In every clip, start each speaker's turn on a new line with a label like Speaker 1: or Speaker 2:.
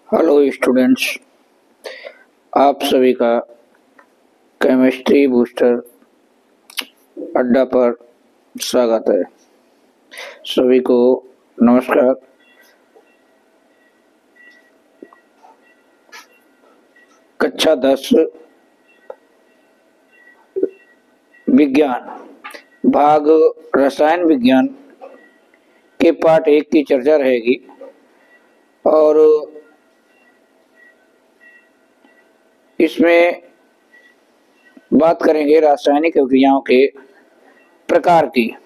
Speaker 1: Hello students, आप सभी का केमिस्ट्री बूस्टर अड्डा पर स्वागत है। सभी को नमस्कार। कक्षा 10 विज्ञान भाग रसायन विज्ञान के पाठ 1 की चर्चा रहेगी और इसमें बात करेंगे रासायनिक अभिक्रियाओं के प्रकार की।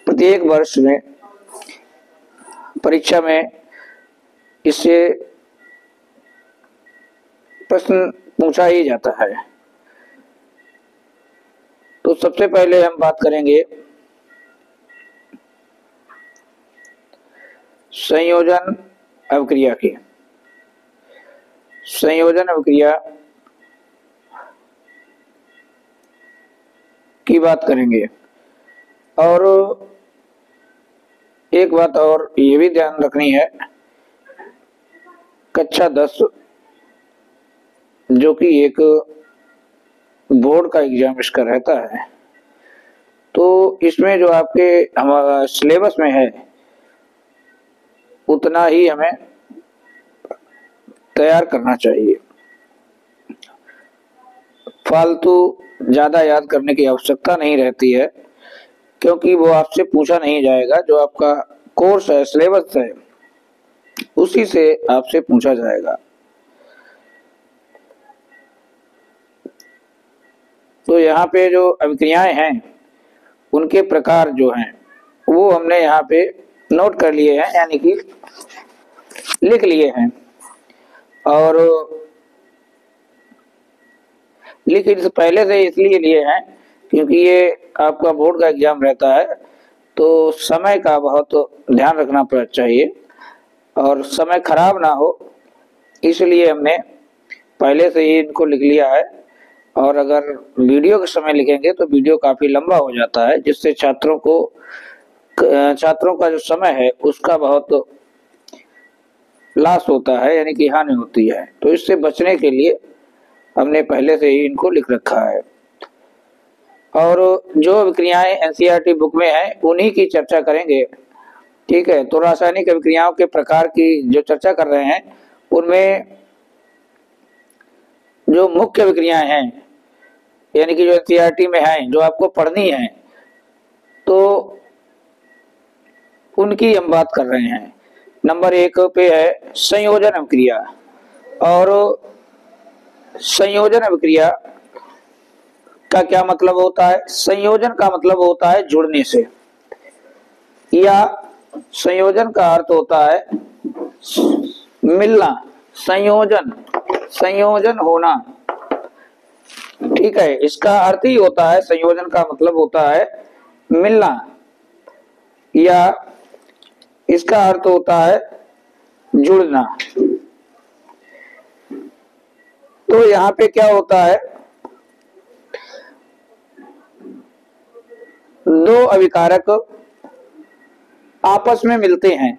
Speaker 1: प्रत्येक वर्ष में परीक्षा में इससे प्रश्न पूछा ही जाता है। तो सबसे पहले हम बात करेंगे संयोजन अभिक्रिया की। संयोजन अभिक्रिया की बात करेंगे और एक बात और ये भी ध्यान रखनी है, कक्षा 10 जो कि एक बोर्ड का एग्जाम इसका रहता है, तो इसमें जो आपके हमारा सिलेबस में है उतना ही हमें तैयार करना चाहिए। फालतू ज्यादा याद करने की आवश्यकता नहीं रहती है, क्योंकि वो आपसे पूछा नहीं जाएगा। जो आपका कोर्स है, सिलेबस है, उसी से आपसे पूछा जाएगा। तो यहाँ पे जो अभिक्रियाएं हैं उनके प्रकार जो हैं वो हमने यहाँ पे नोट कर लिए हैं, यानी कि लिख लिए हैं। और लिख पहले से इसलिए लिए हैं क्योंकि ये आपका बोर्ड का एग्जाम रहता है, तो समय का बहुत ध्यान रखना चाहिए और समय खराब ना हो, इसलिए हमने पहले से ही इनको लिख लिया है। और अगर वीडियो के समय लिखेंगे तो वीडियो काफी लंबा हो जाता है, जिससे छात्रों का जो समय है उसका बहुत लॉस होता है, यानी कि हानि होती है। तो इससे बचने के लिए हमने पहले से ही इनको लिख रखा है। और जो अभिक्रियाएं एनसीईआरटी बुक में हैं उन्हीं की चर्चा करेंगे, ठीक है। तो रासायनिक अभिक्रियाओं के प्रकार की जो चर्चा कर रहे हैं उनमें जो मुख्य अभिक्रियाएं हैं, यानी कि जो एनसीईआरटी में हैं, जो आपको पढ़नी है, तो उनकी हम बात कर रहे हैं। नंबर 1 पे है संयोजन अभिक्रिया। और संयोजन अभिक्रिया का क्या मतलब होता है? संयोजन का मतलब होता है जुड़ने से, या संयोजन का अर्थ होता है मिलना। संयोजन होना, ठीक है। इसका अर्थ ही होता है, संयोजन का मतलब होता है मिलना, या इसका अर्थ होता है जुड़ना। तो यहाँ पे क्या होता है, दो अभिकारक आपस में मिलते हैं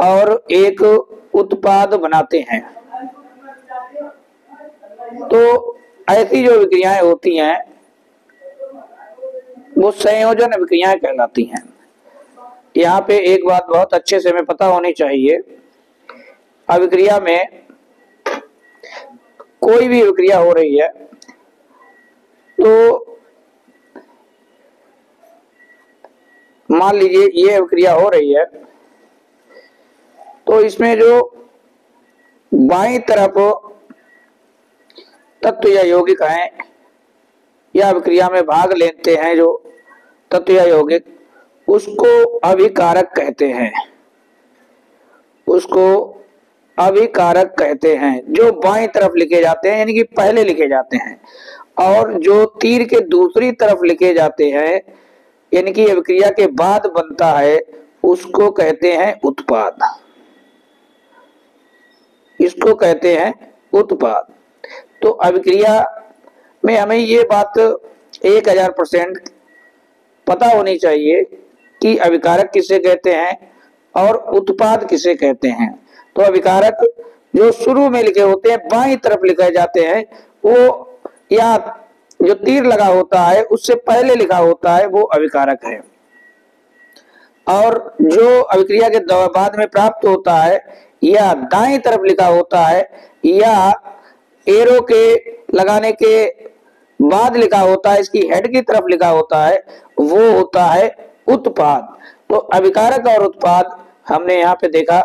Speaker 1: और एक उत्पाद बनाते हैं। तो ऐसी जो अभिक्रियाएं होती हैं वो संयोजन अभिक्रियाएं कहलाती हैं। यहाँ पे एक बात बहुत अच्छे से हमें पता होनी चाहिए, अभिक्रिया में कोई भी अभिक्रिया हो रही है तो मान लीजिए ये अभिक्रिया हो रही है, तो इसमें जो बाईं तरफ तत्व या यौगिक हैं या अभिक्रिया में भाग लेते हैं जो तत्व या यौगिक, उसको अभिकारक कहते हैं। उसको अभिकारक कहते हैं जो बाईं तरफ लिखे जाते हैं, यानी कि पहले लिखे जाते हैं। और जो तीर के दूसरी तरफ लिखे जाते हैं, यानी कि अभिक्रिया के बाद बनता है, उसको कहते हैं उत्पाद। इसको कहते हैं उत्पाद। तो अभिक्रिया में हमें ये बात 1000% पता होनी चाहिए कि अभिकारक किसे कहते हैं और उत्पाद किसे कहते हैं। तो अभिकारक जो शुरू में लिखे होते हैं, बाईं तरफ लिखे जाते हैं, वो या जो तीर लगा होता है उससे पहले लिखा होता है, वो अभिकारक है। और जो अभिक्रिया के बाद में प्राप्त होता है या दाईं तरफ लिखा होता है या एरो के लगाने के बाद लिखा होता है, इसकी हेड की तरफ लिखा होता है, वो होता है उत्पाद। तो अभिकारक और उत्पाद हमने यहाँ पे देखा,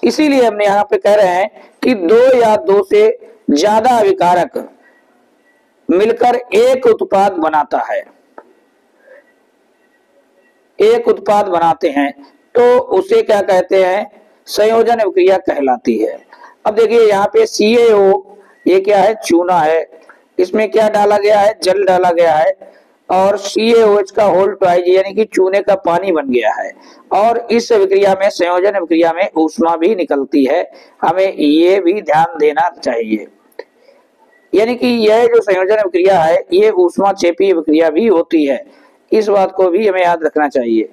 Speaker 1: इसीलिए हमने यहाँ पे कह रहे हैं कि दो या दो से ज्यादा अभिकारक मिलकर एक उत्पाद बनाता है, एक उत्पाद बनाते हैं, तो उसे क्या कहते हैं, संयोजन अभिक्रिया कहलाती है। अब देखिए यहाँ पे CaO, ये क्या है, चूना है, इसमें क्या डाला गया है, जल डाला गया है, और CaOH का होल ट्वाइज यानी कि चूने का पानी बन गया है। और इस अभिक्रिया में, संयोजन अभिक्रिया में ऊष्मा भी निकलती है, हमें ये भी ध्यान देना चाहिए। यानी कि यह जो संयोजन अभिक्रिया है ये ऊष्मा चेपी अभिक्रिया भी होती है, इस बात को भी हमें याद रखना चाहिए।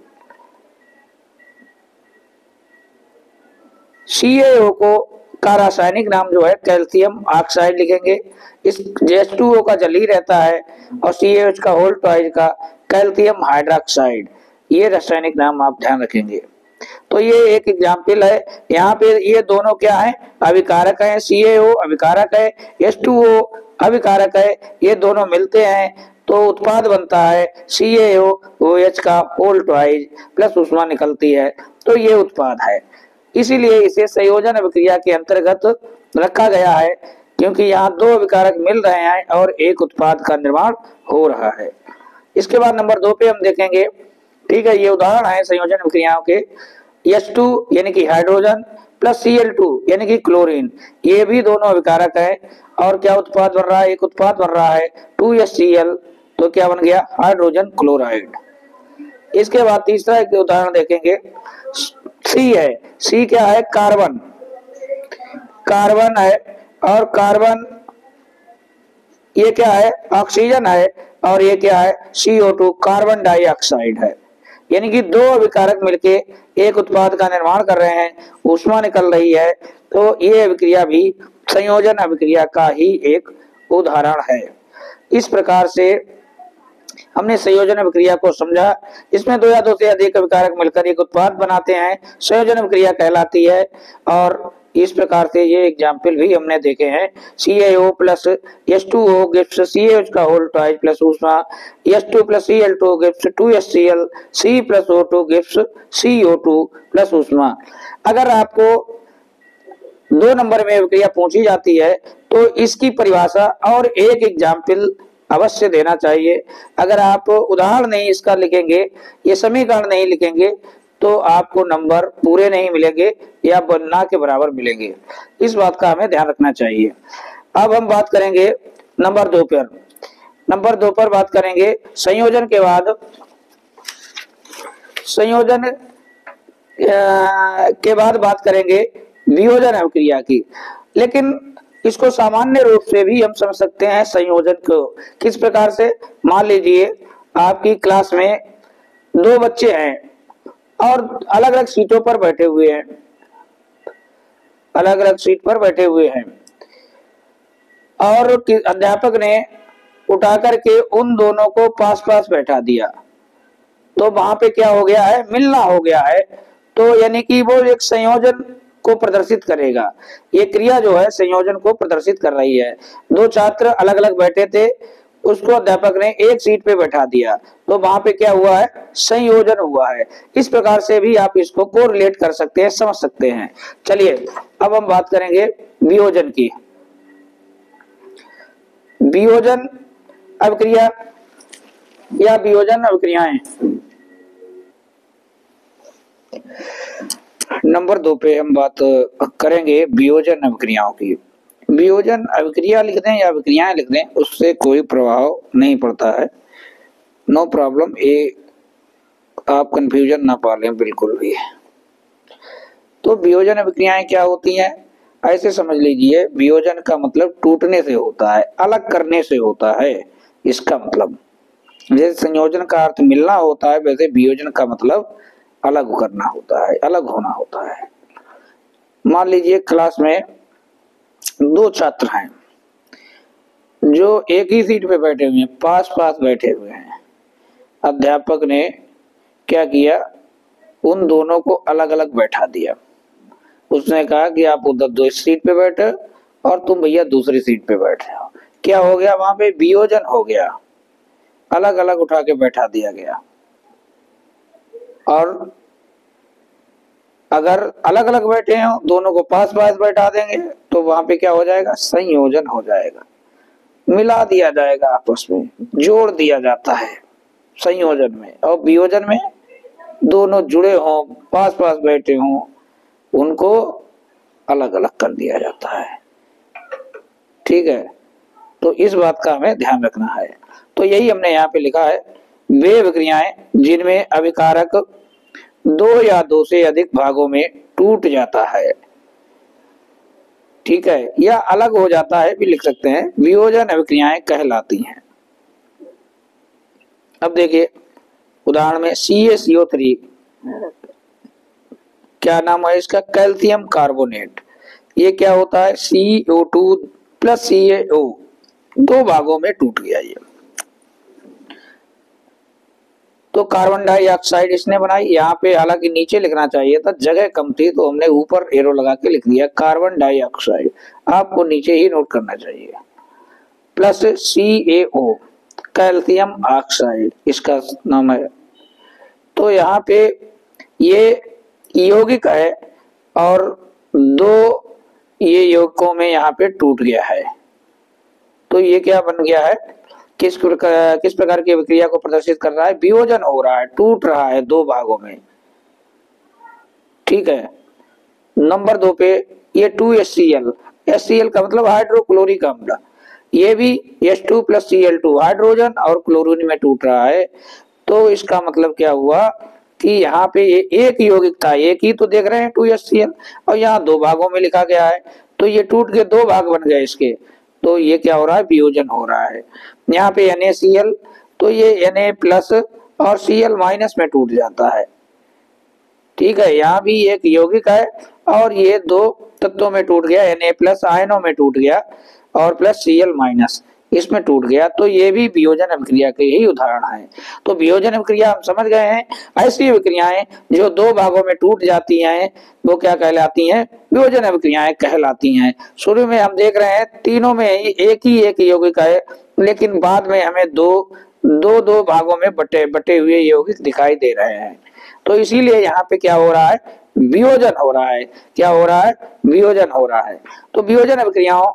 Speaker 1: CaO को का रासायनिक नाम जो है कैल्शियम ऑक्साइड लिखेंगे, इस H2O का जल ही रहता है, और CaOH का होल ट्वाइज का कैल्शियम हाइड्रोक्साइड, ये रासायनिक नाम आप ध्यान रखेंगे। तो ये एक एग्जाम्पल है, यहाँ पे ये दोनों क्या है, अभिकारक है, CaO अभिकारक है, H2O अभिकारक है, ये दोनों मिलते हैं तो उत्पाद बनता है CaOH का होल ट्वाइज प्लस ऊष्मा निकलती है, तो ये उत्पाद है। इसीलिए इसे संयोजन अभिक्रिया के अंतर्गत रखा गया है, क्योंकि यहाँ दो अभिकारक मिल रहे हैं और एक उत्पाद का निर्माण हो रहा है। इसके बाद नंबर 2 पे हम देखेंगे, ठीक है, ये उदाहरण है संयोजन अभिक्रियाओं के। H2 यानी कि हाइड्रोजन प्लस Cl2 यानी कि क्लोरीन, ये भी दोनों अभिकारक है, और क्या उत्पाद बन रहा है, एक उत्पाद बन रहा है 2HCl, तो क्या बन गया, हाइड्रोजन क्लोराइड। इसके बाद तीसरा एक उदाहरण देखेंगे, C है, C क्या है, कार्बन, कार्बन है, और कार्बन ये क्या है, ऑक्सीजन है, और ये क्या है, CO2 कार्बन डाइऑक्साइड है। यानी कि दो अभिकारक मिलके एक उत्पाद का निर्माण कर रहे हैं, ऊष्मा निकल रही है, तो ये अभिक्रिया भी संयोजन अभिक्रिया का ही एक उदाहरण है। इस प्रकार से हमने संयोजन अभिक्रिया को समझा, इसमें दो या दो से अधिक अभिकारक मिलकर एक उत्पाद बनाते हैं, संयोजन अभिक्रिया कहलाती है। और इस प्रकार से ये एग्जाम्पल भी हमने देखे हैं, CaO plus H2O gives CaOH का होल ट्वाइज प्लस ऊष्मा, H2 plus Cl2 gives 2HCl, C plus O2 gives CO2 plus ऊष्मा। अगर आपको 2 नंबर में अभिक्रिया पूछी जाती है तो इसकी परिभाषा और एक एग्जाम्पल अवश्य देना चाहिए। अगर आप उदाहरण नहीं इसका लिखेंगे, ये समीकरण नहीं लिखेंगे, तो आपको नंबर पूरे नहीं मिलेंगे या ना के बराबर मिलेंगे, इस बात का हमें ध्यान रखना चाहिए। अब हम बात करेंगे नंबर 2 पर। नंबर 2 पर बात करेंगे संयोजन के बाद, संयोजन के बाद बात करेंगे वियोजन अभिक्रिया की। लेकिन इसको सामान्य रूप से भी हम समझ सकते हैं संयोजन को किस प्रकार से। मान लीजिए आपकी क्लास में 2 बच्चे हैं और अलग अलग सीटों पर बैठे हुए हैं, अलग अलग सीट पर बैठे हुए हैं, और अध्यापक ने उठा करके उन दोनों को पास पास बैठा दिया, तो वहां पे क्या हो गया है, मिलना हो गया है। तो यानी कि वो एक संयोजन को प्रदर्शित करेगा, ये क्रिया जो है संयोजन को प्रदर्शित कर रही है। 2 छात्र अलग अलग बैठे थे, उसको अध्यापक ने एक सीट पे बैठा दिया, तो वहां पे क्या हुआ है, संयोजन हुआ है। इस प्रकार से भी आप इसको कोरिलेट कर सकते हैं, समझ सकते हैं। चलिए अब हम बात करेंगे वियोजन की। वियोजन अभिक्रिया या वियोजन अभिक्रियाएं, नंबर 2 पे हम बात करेंगे वियोजन अभिक्रियाओं की। वियोजन अभिक्रिया लिख दें या अभिक्रियाएं लिख दें, उससे कोई प्रभाव नहीं पड़ता है, नो प्रॉब्लम, ये आप कंफ्यूजन ना पालें बिल्कुल भी। तो वियोजन अभिक्रियाएं क्या होती हैं, ऐसे समझ लीजिए, वियोजन का मतलब टूटने से होता है, अलग करने से होता है, इसका मतलब। जैसे संयोजन का अर्थ मिलना होता है, वैसे वियोजन का मतलब अलग करना होता है, अलग होना होता है। मान लीजिए क्लास में दो छात्र हैं जो एक ही सीट पे बैठे हुए हैं, पास पास बैठे हुए हैं। अध्यापक ने क्या किया, उन दोनों को अलग अलग बैठा दिया। उसने कहा कि आप उधर दो सीट पे बैठे और तुम भैया दूसरी सीट पे बैठे हो। क्या हो गया, वहां पे वियोजन हो गया, अलग अलग उठा के बैठा दिया गया। और अगर अलग अलग बैठे हो, दोनों को पास पास बैठा देंगे तो वहां पे क्या हो जाएगा, संयोजन हो जाएगा, मिला दिया जाएगा, आपस में जोड़ दिया जाता है संयोजन में। और वियोजन में दोनों जुड़े हों, पास पास बैठे हों, उनको अलग अलग कर दिया जाता है। ठीक है, तो इस बात का हमें ध्यान रखना है। तो यही हमने यहाँ पे लिखा है, वे विक्रियाएं जिनमें अभिकारक दो या दो से अधिक भागों में टूट जाता है, ठीक है, या अलग हो जाता है भी लिख सकते हैं, वियोजन अभिक्रियाएं कहलाती हैं। अब देखिए उदाहरण में CaCO3, क्या नाम है इसका, कैल्शियम कार्बोनेट। ये क्या होता है, CO2 प्लस CaO, दो भागों में टूट गया ये। तो कार्बन डाइऑक्साइड इसने बनाई, यहाँ पे हालांकि नीचे लिखना चाहिए था, जगह कम थी तो हमने ऊपर एरो लगा के लिख दिया कार्बन डाइऑक्साइड, आपको नीचे ही नोट करना चाहिए। प्लस CaO, कैल्शियम ऑक्साइड इसका नाम है। तो यहाँ पे ये यौगिक है और दो ये यौगिकों में यहाँ पे टूट गया है। तो ये क्या बन गया है, किस प्रकार की विक्रिया को प्रदर्शित कर रहा है, वियोजन हो रहा है, टूट रहा है दो भागों में। ठीक है, नंबर 2 पे ये 2HCl, HCl का मतलब हाइड्रोक्लोरिक अम्ल, ये भी H2 प्लस Cl2 हाइड्रोजन और क्लोरीन में टूट रहा है। तो इसका मतलब क्या हुआ कि यहाँ पे ये एक यौगिक था, एक ही तो देख रहे हैं 2HCl, और यहाँ दो भागों में लिखा गया है, तो ये टूट के दो भाग बन गए इसके। तो ये क्या हो रहा है, वियोजन हो रहा है। यहाँ पे NaCl, तो ये Na प्लस और Cl माइनस में टूट जाता है। ठीक है, यहाँ भी एक यौगिक है और ये दो तत्वों में टूट गया, Na प्लस आयनों में टूट गया और प्लस Cl माइनस इसमें टूट गया। तो ये भी वियोजन अभिक्रिया के ही उदाहरण है। तो वियोजन अभिक्रिया हम समझ गए हैं, ऐसी विक्रियाएं जो दो भागों में टूट जाती हैं वो क्या कहलाती हैं, वियोजन अभिक्रियाएं कहलाती हैं। शुरू में हम देख रहे हैं तीनों में एक ही एक यौगिक है, लेकिन बाद में हमें दो भागों में बटे हुए यौगिक दिखाई दे रहे हैं। तो इसीलिए यहाँ पे क्या हो रहा है, वियोजन हो रहा है। क्या हो रहा है, वियोजन हो रहा है। तो वियोजन अभिक्रियाओं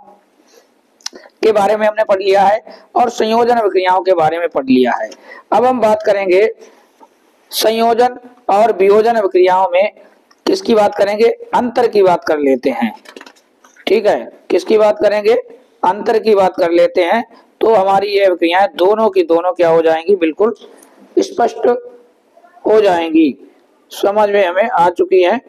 Speaker 1: के बारे में हमने पढ़ लिया है और संयोजन अभिक्रियाओं के बारे में पढ़ लिया है। अब हम बात करेंगे संयोजन और वियोजन अभिक्रियाओं में किसकी बात करेंगे, अंतर की बात कर लेते हैं। ठीक है, किसकी बात करेंगे, अंतर की बात कर लेते हैं। तो हमारी ये अभिक्रियाएं दोनों की दोनों क्या हो जाएंगी, बिल्कुल स्पष्ट हो जाएंगी, समझ में हमें आ चुकी हैं।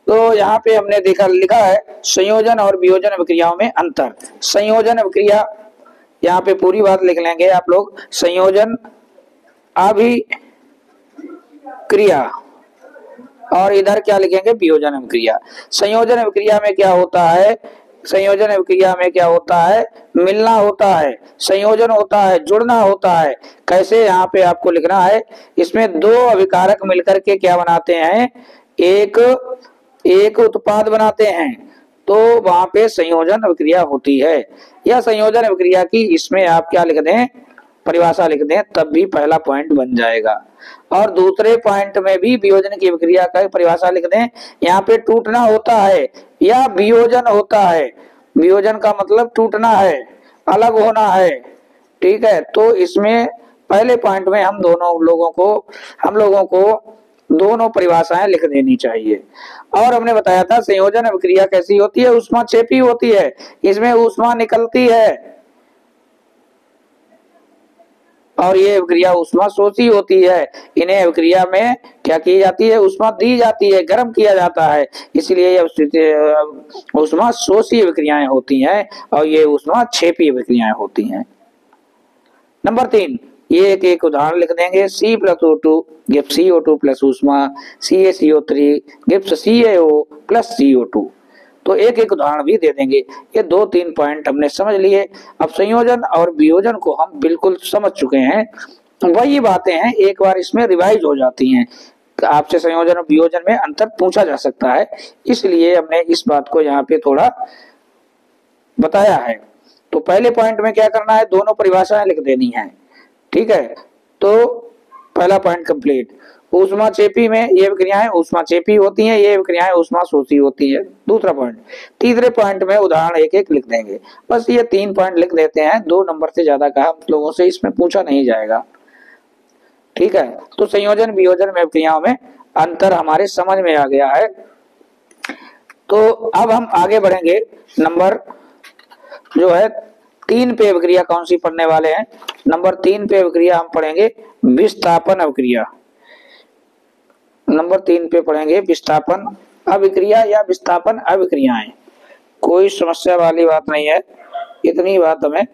Speaker 1: तो यहाँ पे हमने देखा लिखा है संयोजन और वियोजन अभिक्रियाओं में अंतर। संयोजन अभिक्रिया, यहाँ पे पूरी बात लिख लेंगे आप लोग, संयोजन अभिक्रिया, और इधर क्या लिखेंगे, वियोजन अभिक्रिया। संयोजन अभिक्रिया में क्या होता है, संयोजन अभिक्रिया में क्या होता है, मिलना होता है, संयोजन होता है, जुड़ना होता है। कैसे, यहाँ पे आपको लिखना है, इसमें दो अभिकारक मिलकर के क्या बनाते हैं, एक उत्पाद बनाते हैं, तो वहां पे संयोजन अभिक्रिया होती है। या संयोजन अभिक्रिया की इसमें आप क्या लिख दें, परिभाषा लिख दें, तब भी पहला पॉइंट बन जाएगा। और दूसरे पॉइंट में भी वियोजन की अभिक्रिया का परिभाषा लिख दें, यहाँ पे टूटना होता है या वियोजन होता है। वियोजन का मतलब टूटना है, अलग होना है। ठीक है, तो इसमें पहले पॉइंट में हम लोगों को दोनों परिभाषाएं लिख देनी चाहिए। और हमने बताया था संयोजन अभिक्रिया कैसी होती है, ऊष्माक्षेपी होती है, इसमें ऊष्मा निकलती है। और ये अभिक्रिया ऊष्मा शोषी होती है। इन्हें अभिक्रिया में क्या की जाती है, ऊष्मा दी जाती है, गर्म किया जाता है, इसलिए ये ऊष्मा शोषी अभिक्रियाएं होती हैं और ये ऊष्मा क्षेपी अभिक्रियाएं होती हैं। नंबर 3, ये एक उदाहरण लिख देंगे। C+O2 गिव्स CO2 प्लस ऊष्मा, CaCO3 gives CaO plus CO2। तो एक उदाहरण भी दे देंगे। ये 2-3 पॉइंट हमने समझ लिए। अब संयोजन और वियोजन को हम बिल्कुल समझ चुके हैं। वही बातें हैं, एक बार इसमें रिवाइज हो जाती हैं। आपसे संयोजन और वियोजन में अंतर पूछा जा सकता है, इसलिए हमने इस बात को यहाँ पे थोड़ा बताया है। तो पहले पॉइंट में क्या करना है, दोनों परिभाषाएं लिख देनी है। ठीक है, तो पहला पॉइंट कंप्लीट। ऊष्मा चेपी में ये विक्रियाएं ऊष्मा चेपी होती हैं, ये विक्रियाएं ऊष्मा शोषी होती है। दूसरा पॉइंट। तीसरे पॉइंट में उदाहरण एक लिख देंगे। बस ये 3 पॉइंट लिख देते हैं, 2 नंबर से ज्यादा का हम लोगों से इसमें पूछा नहीं जाएगा। ठीक है, तो संयोजन वियोजन में विक्रियाओं में अंतर हमारे समझ में आ गया है। तो अब हम आगे बढ़ेंगे। नंबर जो है 3 पे अभिक्रिया कौन सी पढ़ने वाले हैं। नंबर 3 पे अभिक्रिया हम पढ़ेंगे विस्थापन अभिक्रिया। नंबर 3 पे पढ़ेंगे विस्थापन अभिक्रिया या विस्थापन अभिक्रियाएं। कोई समस्या वाली बात नहीं है, इतनी बात हमें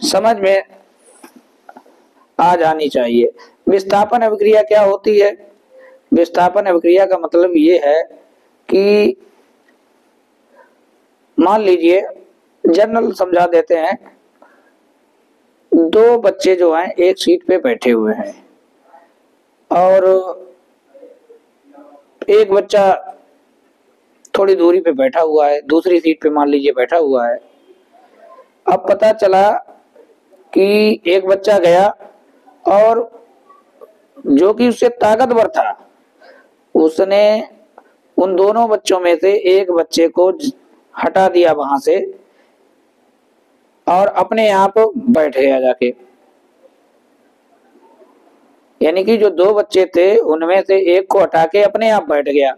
Speaker 1: समझ में आ जानी चाहिए। विस्थापन अभिक्रिया क्या होती है। विस्थापन अभिक्रिया का मतलब ये है कि मान लीजिए, जनरल समझा देते हैं, 2 बच्चे जो हैं एक सीट पे बैठे हुए हैं और एक बच्चा थोड़ी दूरी पे बैठा हुआ है, दूसरी सीट पे मान लीजिए बैठा हुआ है। अब पता चला कि एक बच्चा गया और जो कि उससे ताकतवर था, उसने उन दोनों बच्चों में से एक बच्चे को हटा दिया वहां से और अपने आप बैठ गया जाके। यानी कि जो 2 बच्चे थे उनमें से एक को हटा के अपने आप बैठ गया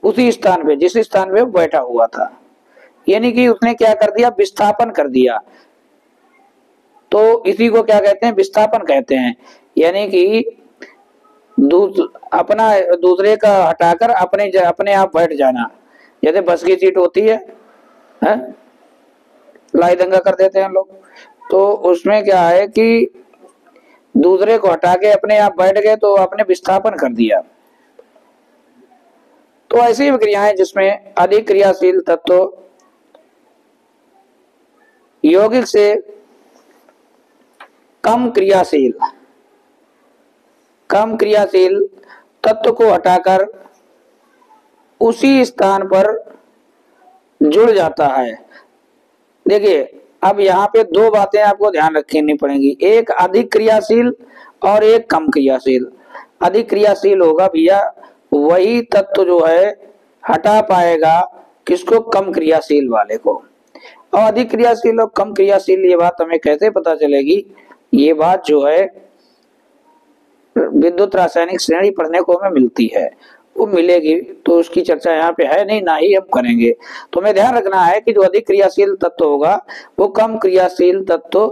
Speaker 1: उसी स्थान पे जिस स्थान पे वो बैठा हुआ था। यानी कि उसने क्या कर दिया, विस्थापन कर दिया। तो इसी को क्या कहते हैं, विस्थापन कहते हैं। यानी कि अपना दूसरे का हटाकर अपने आप बैठ जाना। जैसे बस की सीट होती है, लाई दंगा कर देते हैं लोग, तो उसमें क्या है कि दूसरे को हटा के अपने आप बैठ गए, तो आपने विस्थापन कर दिया। तो ऐसी विक्रियाएं जिसमें अधिक क्रियाशील तत्व यौगिक से कम क्रियाशील तत्व को हटाकर उसी स्थान पर जुड़ जाता है। देखिए, अब यहाँ पे 2 बातें आपको ध्यान रखनी पड़ेंगी, एक अधिक क्रियाशील और एक कम क्रियाशील। अधिक क्रियाशील होगा भैया वही तत्व जो है हटा पाएगा किसको, कम क्रियाशील वाले को। और अधिक क्रियाशील और कम क्रियाशील, ये बात हमें कैसे पता चलेगी, ये बात जो है विद्युत रासायनिक श्रेणी पढ़ने को हमें मिलती है, वो मिलेगी। तो उसकी चर्चा यहाँ पे है नहीं, ना ही हम करेंगे। तो हमें ध्यान रखना है कि जो अधिक क्रियाशील तत्व होगा वो कम क्रियाशील तत्व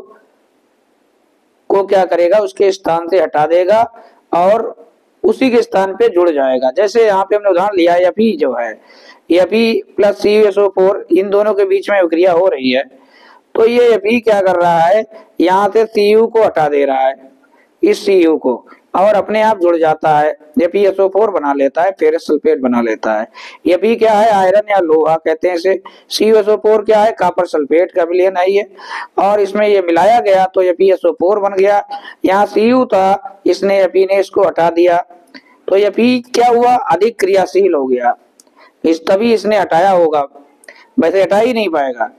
Speaker 1: को क्या करेगा, उसके स्थान से हटा देगा और उसी के स्थान पे जुड़ जाएगा। जैसे यहाँ पे हमने उदाहरण लिया Fe जो है, Fe प्लस CuSO4, इन दोनों के बीच में विक्रिया हो रही है। तो ये Fe क्या कर रहा है, यहाँ से Cu को हटा दे रहा है, इस Cu को, और अपने आप जुड़ जाता है। FeSO4 बना लेता है, फेरस सल्फेट बना लेता है। Fe क्या है, आयरन या लोहा कहते हैं इसे। CuSO4 क्या है, कॉपर सल्फेट का विलयन है ये, और इसमें ये मिलाया गया तो FeSO4 बन गया। यहाँ Cu था, इसने Fe ने इसको हटा दिया, तो Fe क्या हुआ, अधिक क्रियाशील हो गया। तभी इसने हटाया होगा, वैसे हटा ही नहीं पाएगा।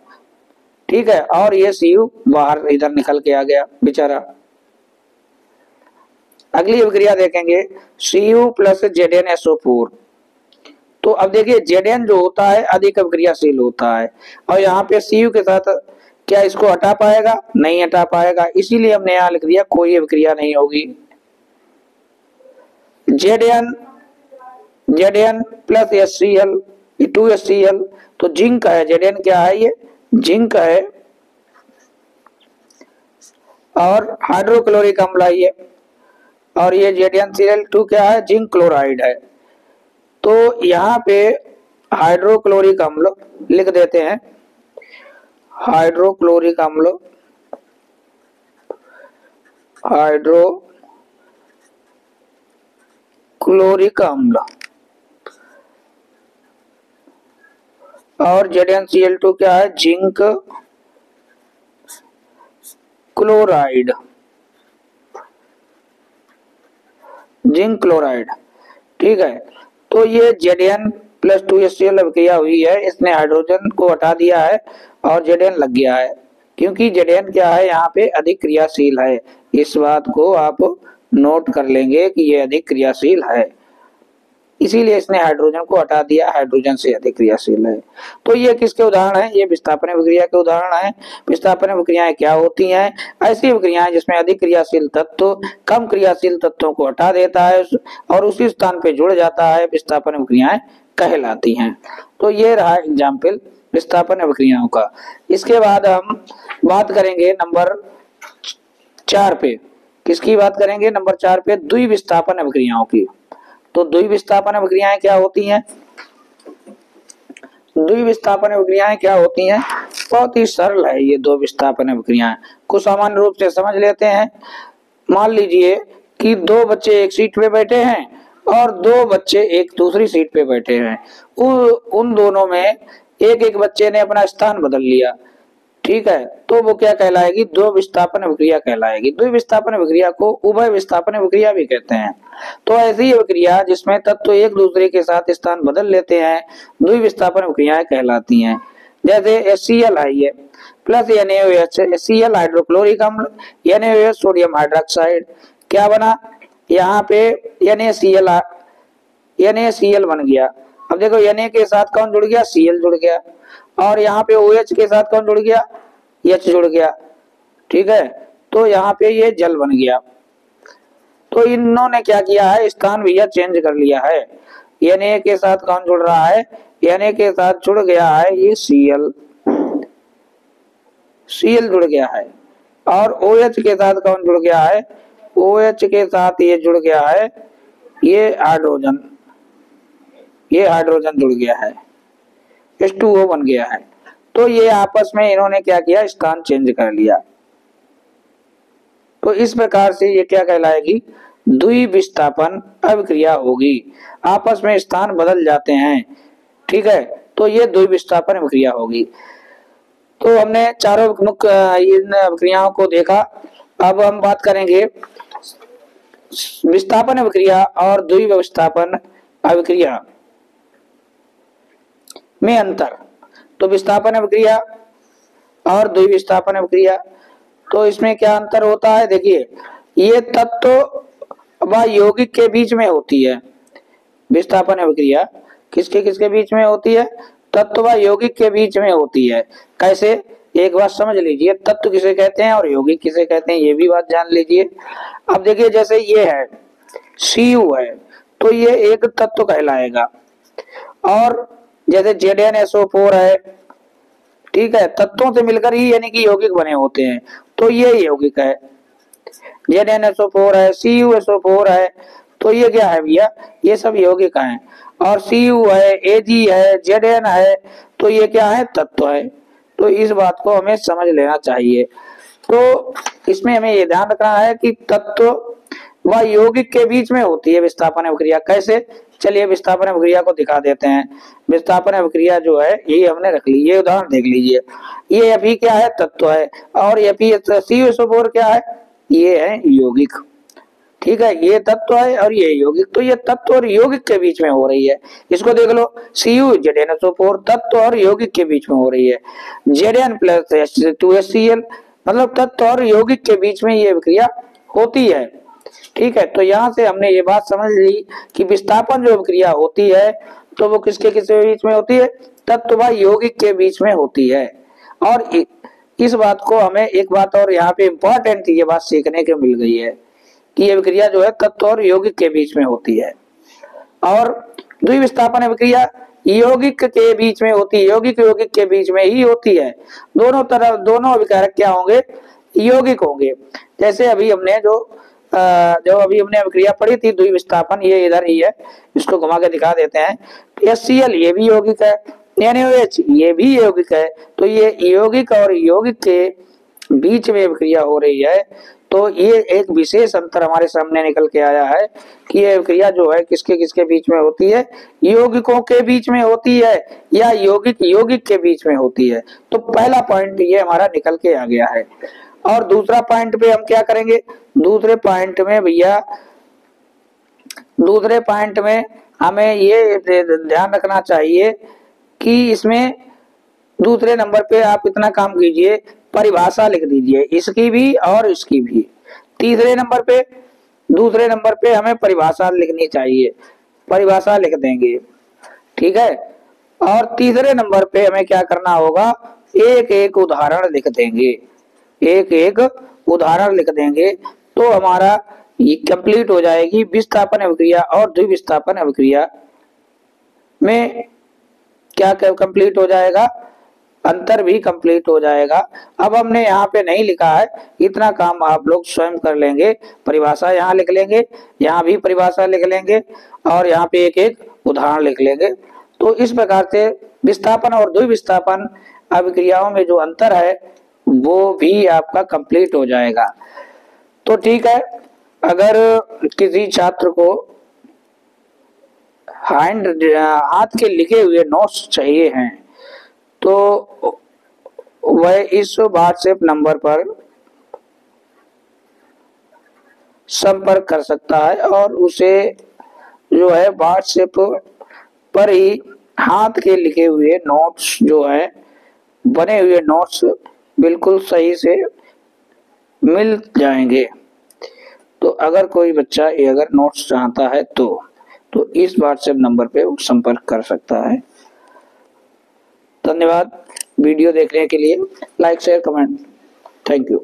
Speaker 1: ठीक है, और ये Cu बाहर इधर निकल के आ गया बेचारा। अगली अभिक्रिया देखेंगे Cu प्लस ZnSO4। तो अब देखिए Zn जो होता है अधिक अभिक्रियाशील होता है, और यहाँ पे Cu के साथ क्या इसको हटा पाएगा, नहीं हटा पाएगा, इसीलिए हमने यहाँ लिख दिया कोई अभिक्रिया नहीं होगी। Zn प्लस HCl 2HCl, तो जिंक है, Zn क्या है, ये जिंक है, और हाइड्रोक्लोरिक अम्ल है ये, और ये ZnCl2 क्या है, जिंक क्लोराइड है। तो यहाँ पे हाइड्रोक्लोरिक अम्ल लिख देते हैं, हाइड्रोक्लोरिक अम्ल, हाइड्रोक्लोरिक अम्ल, और ZnCl2 क्या है, जिंक क्लोराइड, जिंक क्लोराइड। ठीक है, तो ये Zn+2HCl अभिक्रिया हुई है, इसने हाइड्रोजन को हटा दिया है और Zn लग गया है, क्योंकि Zn क्या है, यहाँ पे अधिक क्रियाशील है। इस बात को आप नोट कर लेंगे कि ये अधिक क्रियाशील है, इसीलिए इसने हाइड्रोजन को हटा दिया, हाइड्रोजन से अधिक क्रियाशील है। तो ये किसके उदाहरण हैं, ये विस्थापन अभिक्रिया के उदाहरण हैं। विस्थापन अभिक्रियाएं क्या होती हैं, ऐसी अभिक्रियाएं जिसमें अधिक क्रियाशील तत्व कम क्रियाशील तत्वों को हटा देता है और उसी स्थान पे जुड़ जाता है, विस्थापन अभिक्रियाएं कहलाती हैं। तो ये रहा एग्जाम्पल विस्थापन अभिक्रियाओं का। इसके बाद हम बात करेंगे नंबर 4 पे, किसकी बात करेंगे, नंबर 4 पे द्विविस्थापन अभिक्रियाओं की। तो द्विविस्थापन अभिक्रियाएं क्या होती हैं, द्विविस्थापन अभिक्रियाएं क्या होती हैं, बहुत ही सरल है ये दो विस्थापन अभिक्रियाएं, कुछ सामान्य रूप से समझ लेते हैं। मान लीजिए कि दो बच्चे एक सीट पे बैठे हैं और दो बच्चे एक दूसरी सीट पे बैठे हैं, उन दोनों में एक एक बच्चे ने अपना स्थान बदल लिया। ठीक है, तो वो क्या कहलाएगी, दो विस्थापन अभिक्रिया कहलाएगी। द्विविस्थापन अभिक्रिया को उभय विस्थापन अभिक्रिया भी कहते हैं। तो ऐसी अभिक्रिया जिसमें तत्व एक दूसरे के साथ स्थान बदल लेते हैं, द्विविस्थापन अभिक्रियाएं कहलाती हैं। जैसे HCl है ये प्लस NaOH, HCl हाइड्रोक्लोरिक अम्ल, NaOH सोडियम हाइड्रोक्साइड, क्या बना यहाँ पे NaCl बन गया। अब देखो Na के साथ कौन जुड़ गया, Cl जुड़ गया, और यहाँ पे OH के साथ कौन जुड़ गया, H जुड़ गया। ठीक है, तो यहाँ पे ये जल बन गया। तो इन्होंने क्या किया है, स्थान भैया चेंज कर लिया है। Na के साथ कौन जुड़ रहा है, Na के साथ जुड़ गया है ये Cl जुड़ गया है, और OH के साथ कौन जुड़ गया है, OH के साथ ये जुड़ गया है ये हाइड्रोजन जुड़ गया है, H2O बन गया है। तो ये आपस में इन्होंने क्या किया, स्थान चेंज कर लिया। तो इस प्रकार से ये क्या कहलाएगी, द्विविस्थापन अभिक्रिया होगी, आपस में स्थान बदल जाते हैं। ठीक है, तो ये द्विविस्थापन अभिक्रिया होगी। तो हमने चारों मुख्य इन अभिक्रियाओं को देखा। अब हम बात करेंगे विस्थापन अभिक्रिया और द्विविस्थापन अभिक्रिया में अंतर। तो विस्थापन अभिक्रिया और द्विविस्थापन अभिक्रिया, तो इसमें क्या अंतर होता है, देखिए ये तत्व व यौगिक के बीच में होती है। विस्थापन अभिक्रिया किसके किसके बीच में होती है, तत्व व यौगिक के बीच में होती है। कैसे, एक बात समझ लीजिए, तत्व किसे कहते हैं और यौगिक किसे कहते हैं, ये भी बात जान लीजिए। अब देखिए जैसे ये है Cu है, तो ये एक तत्व कहलाएगा, और जैसे ZnSO4 है, ठीक है, तत्वों से मिलकर ही यानी कि यौगिक बने होते हैं, तो ये यौगिक है। ZnSO4 है, CuSO4 है, तो ये क्या है भैया, ये सब यौगिक हैं। और Cu है, Ag है, Zn है, तो ये क्या है, तत्व है। तो इस बात को हमें समझ लेना चाहिए। तो इसमें हमें ये ध्यान रखना है कि तत्व व यौगिक के बीच में होती है विस्थापन अभिक्रिया। कैसे, चलिए विस्थापन अभिक्रिया को दिखा देते हैं। विस्थापन अभिक्रिया जो है ये हमने रख ली, ये उदाहरण देख लीजिए, ये Fe क्या है, तत्व है, और CuSO4 क्या है, ये है यौगिक। ठीक है, ये तत्व है और ये यौगिक, तो ये तत्व और यौगिक के बीच में हो रही है। इसको देख लो, Cu ZnSO4 तत्व और यौगिक के बीच में हो रही है, Zn+2HCl मतलब तत्व और यौगिक के बीच में ये अभिक्रिया होती है। ठीक है, तो यहाँ से हमने ये बात समझ ली कि विस्थापन जो अभिक्रिया होती है तो वो किसके किसके बीच में होती है, तत्व व यौगिक के बीच में होती है। और इस बात को हमें एक बात और यहाँ पे इम्पोर्टेंट ये बात सीखने को मिल गई है कि ये अभिक्रिया जो है तत्व और यौगिक के बीच में होती है। और द्विविस्थापन अभिक्रिया यौगिक के बीच में होती है, यौगिक यौगिक के बीच में ही होती है। दोनों तरफ दोनों अभिकारक क्या होंगे, यौगिक होंगे। जैसे अभी हमने जो अभी हमने अभिक्रिया पढ़ी थी द्वितीय विस्थापन, ये इधर ही है, इसको घुमा के दिखा देते हैं। HCl ये भी यौगिक है, NaOH ये भी यौगिक है। तो ये यौगिक और यौगिक के बीच में अभिक्रिया हो रही है। तो ये एक विशेष अंतर हमारे सामने निकल के आया है कि ये अभिक्रिया जो है किसके किसके बीच में होती है, यौगिकों के बीच में होती है या यौगिक यौगिक के बीच में होती है। तो पहला पॉइंट ये हमारा निकल के आ गया है। और दूसरा पॉइंट पे हम क्या करेंगे, दूसरे पॉइंट में भैया, दूसरे पॉइंट में हमें ये ध्यान रखना चाहिए कि इसमें दूसरे नंबर पे आप इतना काम कीजिए, परिभाषा लिख दीजिए इसकी भी और इसकी भी। तीसरे नंबर पे, दूसरे नंबर पे हमें परिभाषा लिखनी चाहिए, परिभाषा लिख देंगे, ठीक है। और तीसरे नंबर पे हमें क्या करना होगा, एक एक उदाहरण लिख देंगे, एक एक उदाहरण लिख देंगे। तो हमारा ये कंप्लीट हो जाएगी विस्थापन अभिक्रिया और द्विविस्थापन अभिक्रिया में क्या कंप्लीट हो जाएगा, अंतर भी कंप्लीट हो जाएगा। अब हमने यहाँ पे नहीं लिखा है, इतना काम आप लोग स्वयं कर लेंगे। परिभाषा यहाँ लिख लेंगे, यहाँ भी परिभाषा लिख लेंगे और यहाँ पे एक एक उदाहरण लिख लेंगे। तो इस प्रकार से विस्थापन और द्विविस्थापन अभिक्रियाओं में जो अंतर है वो भी आपका कंप्लीट हो जाएगा। तो ठीक है, अगर किसी छात्र को हाथ के लिखे हुए नोट्स चाहिए हैं तो वह इस व्हाट्सएप नंबर पर संपर्क कर सकता है और उसे जो है व्हाट्सएप पर ही हाथ के लिखे हुए नोट्स जो है, बने हुए नोट्स बिल्कुल सही से मिल जाएंगे। तो अगर कोई बच्चा अगर नोट्स चाहता है तो इस व्हाट्सएप नंबर पे संपर्क कर सकता है। धन्यवाद वीडियो देखने के लिए, like share comment, thank you.